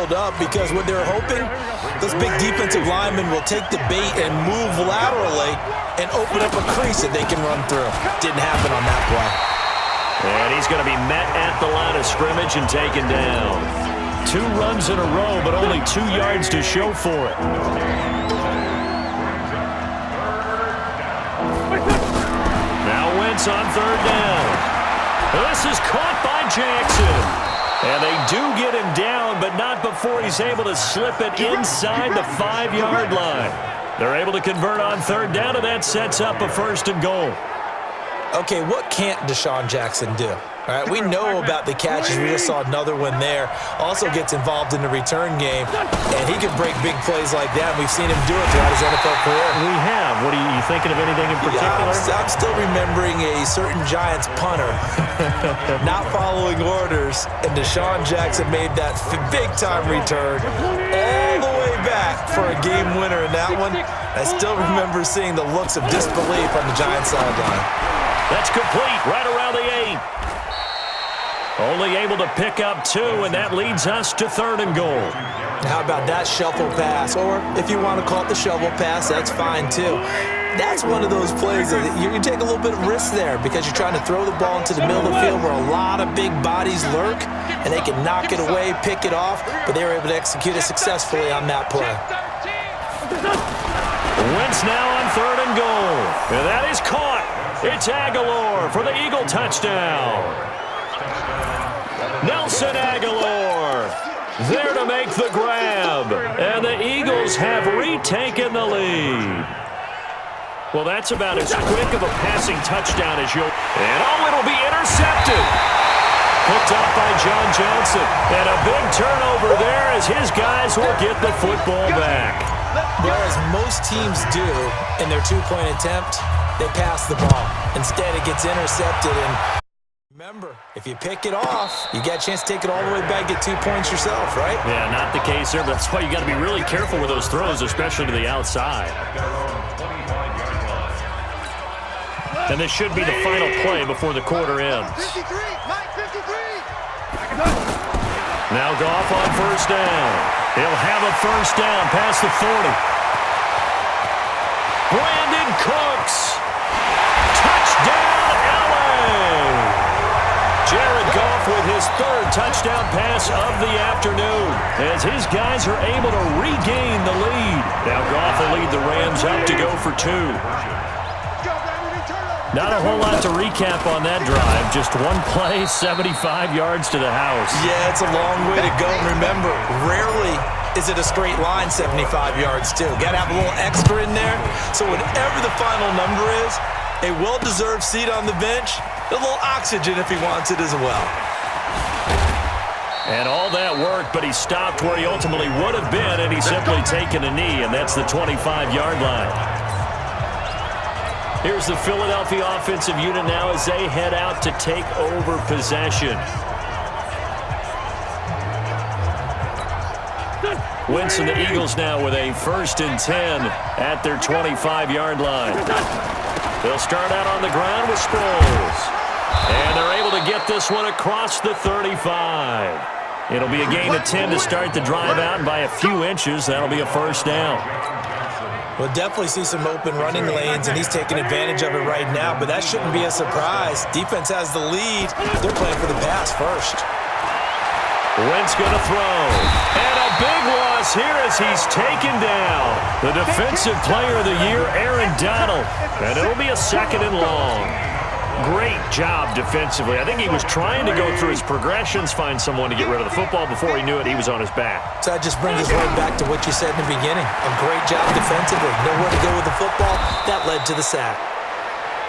filled up because what they're hoping, those big defensive linemen will take the bait and move laterally and open up a crease that they can run through. Didn't happen on that play. And he's going to be met at the line of scrimmage and taken down. 2 runs in a row, but only 2 yards to show for it. Now Wentz on 3rd down. This is caught by Jackson. And they do get him down, but not before he's able to slip it inside the 5-yard line. They're able to convert on 3rd down, and that sets up a 1st and goal. Okay, what can't Deshaun Jackson do? All right, we know about the catches. We just saw another one there. Also gets involved in the return game, and he can break big plays like that. We've seen him do it throughout his NFL career. We have. What are you thinking of anything in particular? Yeah, I'm still remembering a certain Giants punter not following orders, and Deshaun Jackson made that big-time return all the way back for a game winner in that one. I still remember seeing the looks of disbelief on the Giants sideline. That's complete right around the 8. Only able to pick up 2, and that leads us to 3rd and goal. How about that shuffle pass? Or if you want to call it the shovel pass, that's fine too. That's one of those plays that you can take a little bit of risk there because you're trying to throw the ball into the middle of the field where a lot of big bodies lurk, and they can knock it away, pick it off, but they were able to execute it successfully on that play. Wentz now on 3rd and goal. And that is caught. It's Aguilar for the Eagle touchdown. Nelson Aguilar there to make the grab. And the Eagles have retaken the lead. Well, that's about as quick of a passing touchdown as you'll... And it'll be intercepted. Picked up by John Johnson. And a big turnover there as his guys will get the football back. Whereas most teams do in their 2-point attempt, they pass the ball. Instead, it gets intercepted. And remember, if you pick it off, you get a chance to take it all the way back, get 2 points yourself, right? Yeah, not the case there, but that's why you got to be really careful with those throws, especially to the outside. And this should be the final play before the quarter ends. Now Goff on 1st down. He'll have a 1st down past the 40. Brandon Cooks. Touchdown, LA. Jared Goff with his 3rd touchdown pass of the afternoon as his guys are able to regain the lead. Now Goff will lead the Rams up to go for 2. Not a whole lot to recap on that drive. Just one play, 75 yards to the house. Yeah, it's a long way to go. Remember, rarely is it a straight line 75 yards, too. Got to have a little extra in there. So whatever the final number is, a well-deserved seat on the bench, a little oxygen if he wants it as well. And all that worked, but he stopped where he ultimately would have been, and he's simply taken a knee, and that's the 25-yard line. Here's the Philadelphia offensive unit now as they head out to take over possession. Wentz and the Eagles now with a 1st and 10 at their 25-yard line. They'll start out on the ground with Sproles. And they're able to get this one across the 35. It'll be a gain of 10 to start the drive out, and by a few inches, that'll be a 1st down. We'll definitely see some open running lanes, and he's taking advantage of it right now, but that shouldn't be a surprise. Defense has the lead. They're playing for the pass first. Wentz going to throw. And a big loss here as he's taken down. The defensive player of the year, Aaron Donald. And it'll be a 2nd and long. Great job defensively. I think he was trying to go through his progressions, find someone to get rid of the football. Before he knew it, he was on his back. So that just brings us right back to what you said in the beginning. A great job defensively. Nowhere to go with the football. That led to the sack.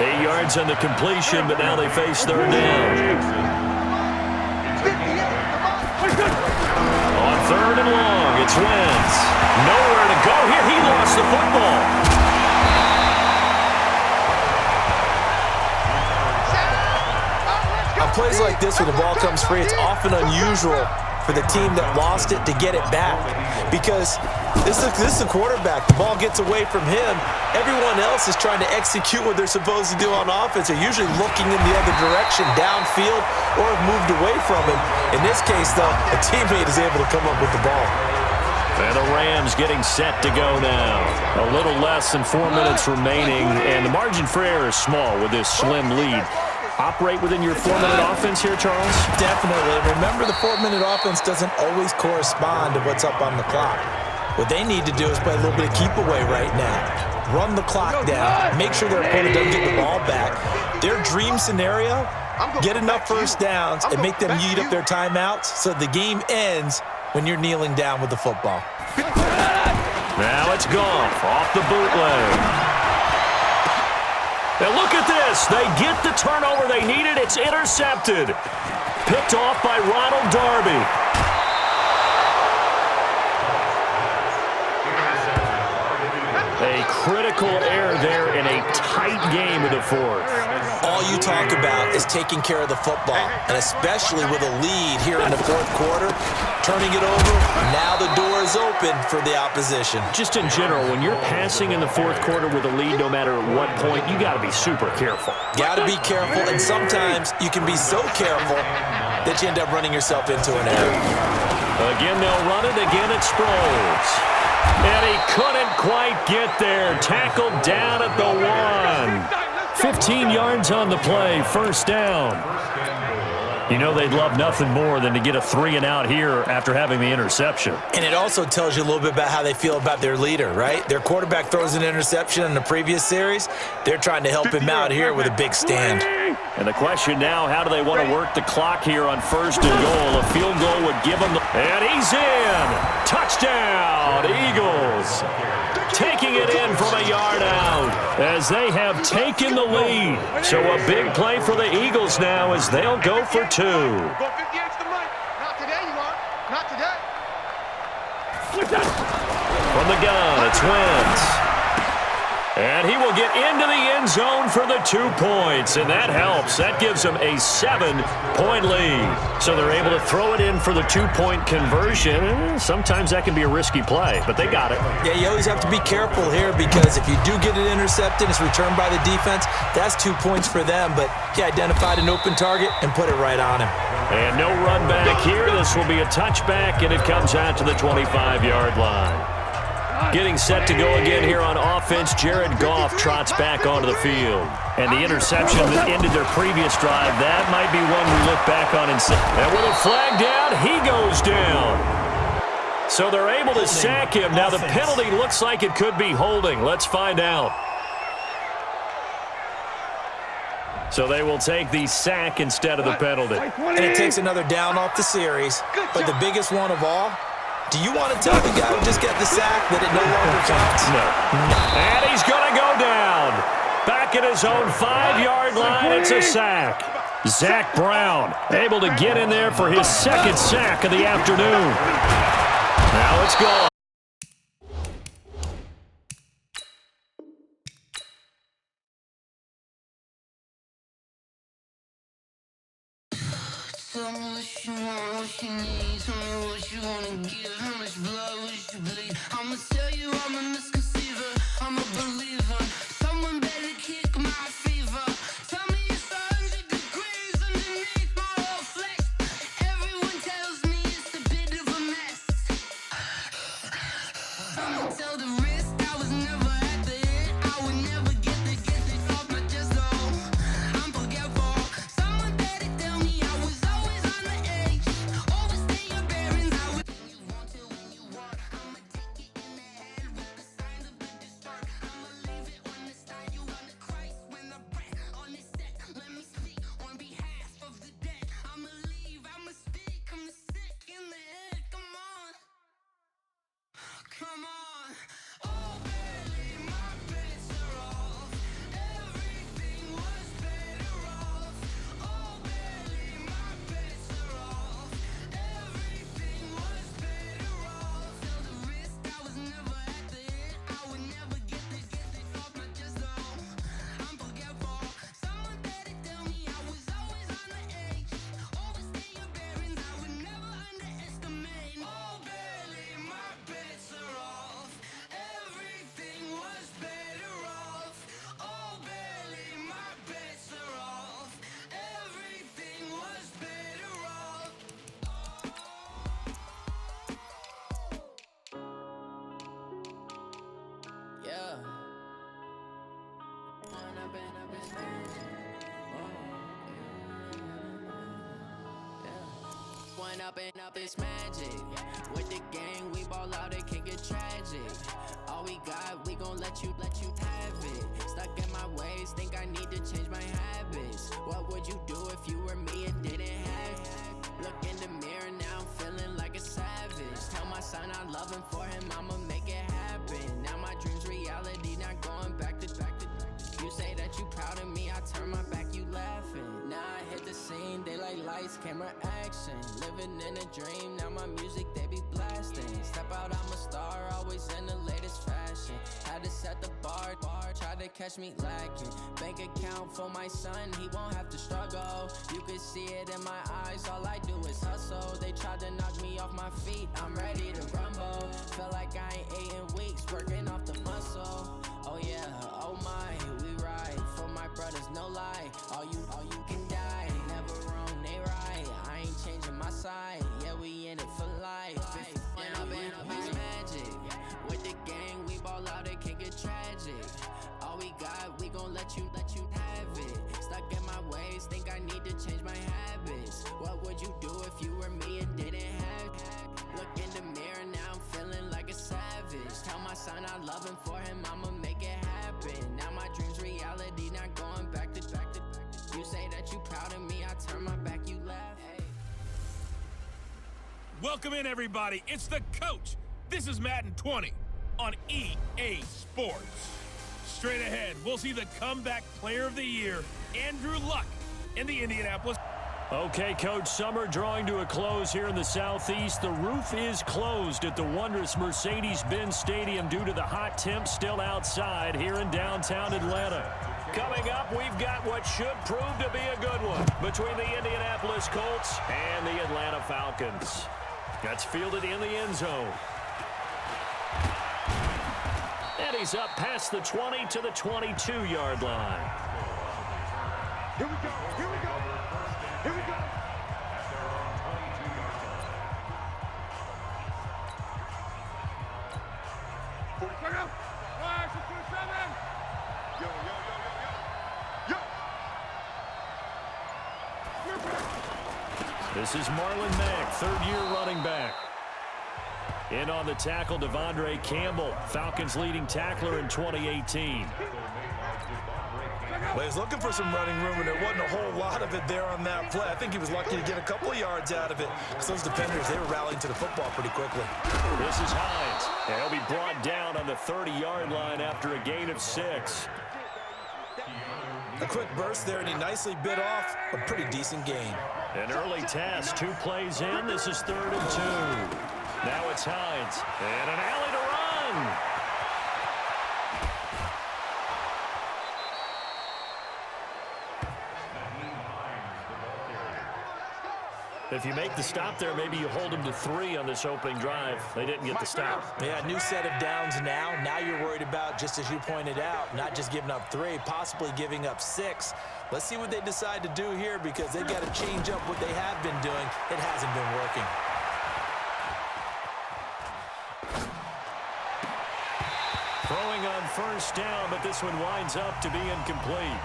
8 yards on the completion, but now they face 3rd down. On 3rd and long, it's Wentz. Nowhere to go here. He lost the football. On plays like this where the ball comes free, it's often unusual for the team that lost it to get it back because this is the quarterback. The ball gets away from him. Everyone else is trying to execute what they're supposed to do on offense. They're usually looking in the other direction, downfield, or have moved away from him. In this case, though, a teammate is able to come up with the ball. And the Rams getting set to go now. A little less than 4 minutes remaining, and the margin for error is small with this slim lead. Operate within your 4-minute offense here, Charles? Definitely. Remember, the 4-minute offense doesn't always correspond to what's up on the clock. What they need to do is play a little bit of keep away right now. Run the clock down. Make sure their opponent doesn't get the ball back. Their dream scenario, get enough first downs and make them eat up their timeouts so the game ends when you're kneeling down with the football. Now it's Goff off the bootleg. Now look at this. They get the turnover they needed. It's intercepted. Picked off by Ronald Darby. A critical error there in a tight game of the fourth. All you talk about is taking care of the football, and especially with a lead here in the fourth quarter, turning it over, now the door is open for the opposition. Just in general, when you're passing in the fourth quarter with a lead, no matter at what point, you got to be super careful. Got to be careful, and sometimes you can be so careful that you end up running yourself into an error. Again, they'll run it. Again, it Sproles. And he couldn't quite get there. Tackled down at the 1. 15 yards on the play. First down. You know they'd love nothing more than to get a 3-and-out here after having the interception. And it also tells you a little bit about how they feel about their leader, right? Their quarterback throws an interception in the previous series. They're trying to help him out here with a big stand. And the question now, how do they want to work the clock here on first and goal? A field goal would give them the... And he's in! Touchdown, Eagles! Taking it in from a yard out as they have taken the lead. So a big play for the Eagles now as they'll go for 2. Go 58 to the right. Not today, you are. Not today. From the gun, it's Wentz. And he will get into the end zone for the 2 points, and that helps. That gives them a 7-point lead. So they're able to throw it in for the 2-point conversion. Sometimes that can be a risky play, but they got it. Yeah, you always have to be careful here because if you do get it intercepted, it's returned by the defense, that's 2 points for them. But he identified an open target and put it right on him. And no run back here. This will be a touchback, and it comes out to the 25-yard line. Getting set to go again here on offense, Jared Goff trots back onto the field. And the interception that ended their previous drive, that might be one we look back on and say. And with a flag down, he goes down. So they're able to sack him. Now the penalty looks like it could be holding. Let's find out. So they will take the sack instead of the penalty. And it takes another down off the series. But the biggest one of all, do you want to tell the guy who just got the sack that it no longer counts? No. And he's going to go down. Back at his own 5-yard line, it's a sack. Zach Brown able to get in there for his second sack of the afternoon. Now it's gone. Tell me what you want, what you need. Tell me what you wanna give. How much blood would you bleed? I'ma tell you I'm a misconceiver. I'm a believer. Someone better kick my fever. Tell me it's 100 degrees underneath my whole flesh. Everyone tells me it's a bit of a mess. I'ma tell the risk I was never at the end. I would never get it off my chest. Oh, I'm forgetful. Someone better tell me I was always on the edge. Overstay your bearings. I would you want to up, it's magic. With the gang, we ball out, it can get tragic. All we got, we gon' let you have it. Stuck in my ways, think I need to change my habits. What would you do if you were me and didn't have it? Look in the mirror, now I'm feeling like a savage. Tell my son I love him, for him I'ma make it happen. Now my dream's reality, not going back to. You say that you proud of me, I turn my back, you laughing. Now I hit the scene, they like lights, camera, action. Living in a dream, now my music, they be blasting. Step out, I'm a star, always in the latest fashion. Had to set the bar, try to catch me lacking. Bank account for my son, he won't have to struggle. You can see it in my eyes, all I do is hustle. They tried to knock me off my feet, I'm ready to rumble. Feel like I ain't ate in weeks, working off the muscle. Oh yeah, oh my, we ride for my brothers, no lie. All you can die, never wrong, they right. I ain't changing my side, yeah, we in it for life. Up, it's magic. With the gang, we ball out, it can get tragic. All we got, we gon' let you have it. Stuck in my ways, think I need to change my habits. What would you do if you were me and didn't have it? Look in the mirror, now I'm feeling like a savage. Tell my son I love him, for him I'ma make it happen. Now my dream's reality, not going back to. You say that you proud of me, I turn my back, you laugh. Hey. Welcome in, everybody. It's the coach. This is Madden 20 on EA Sports. Straight ahead, we'll see the comeback player of the year, Andrew Luck, in the Indianapolis. Okay, Coach, summer drawing to a close here in the Southeast. The roof is closed at the wondrous Mercedes-Benz Stadium due to the hot temps still outside here in downtown Atlanta. Coming up, we've got what should prove to be a good one between the Indianapolis Colts and the Atlanta Falcons. That's fielded in the end zone. And he's up past the 20 to the 22-yard line. Here we go. Here we go. Here we go. This is Marlon Mack, third-year running back. In on the tackle, Devondre Campbell, Falcons leading tackler in 2018. Well, he's looking for some running room, and there wasn't a whole lot of it there on that play. I think he was lucky to get a couple of yards out of it, because those defenders, they were rallying to the football pretty quickly. This is Hines, and he'll be brought down on the 30-yard line after a gain of 6. A quick burst there, and he nicely bit off a pretty decent gain. An early test, 2 plays in. This is 3rd and 2. Now it's Hines, and an alley to run. If you make the stop there, maybe you hold them to 3 on this opening drive. They didn't get the stop. Yeah, new set of downs now. Now you're worried about, just as you pointed out, not just giving up 3, possibly giving up 6. Let's see what they decide to do here, because they've got to change up what they have been doing. It hasn't been working. Throwing on first down, but this one winds up to be incomplete.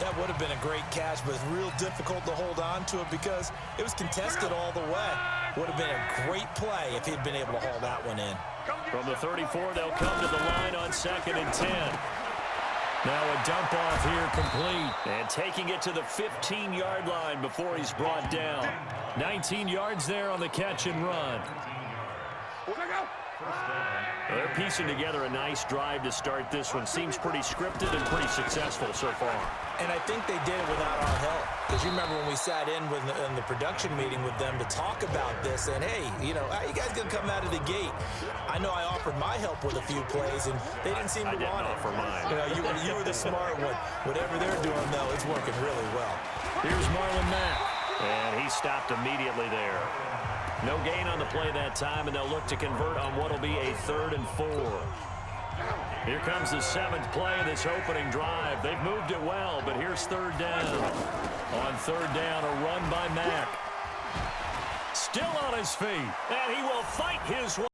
That would have been a great catch, but it's real difficult to hold on to it because it was contested all the way. Would have been a great play if he'd been able to haul that one in. From the 34, they'll come to the line on 2nd and 10. Now a dump off here complete. And taking it to the 15-yard line before he's brought down. 19 yards there on the catch and run. They're piecing together a nice drive to start this one. Seems pretty scripted and pretty successful so far. And I think they did it without our help. Because you remember when we sat in the production meeting with them to talk about this, and hey, you know, how you guys going to come out of the gate? I know I offered my help with a few plays, and they didn't seem to want it. I didn't offer mine. You know, you were the smart one. Whatever they're doing, though, it's working really well. Here's Marlon Mack. And he stopped immediately there. No gain on the play that time, and they'll look to convert on what will be a 3rd and 4. Here comes the 7th play of this opening drive. They've moved it well, but here's 3rd down. On 3rd down, a run by Mack. Still on his feet, and he will fight his way.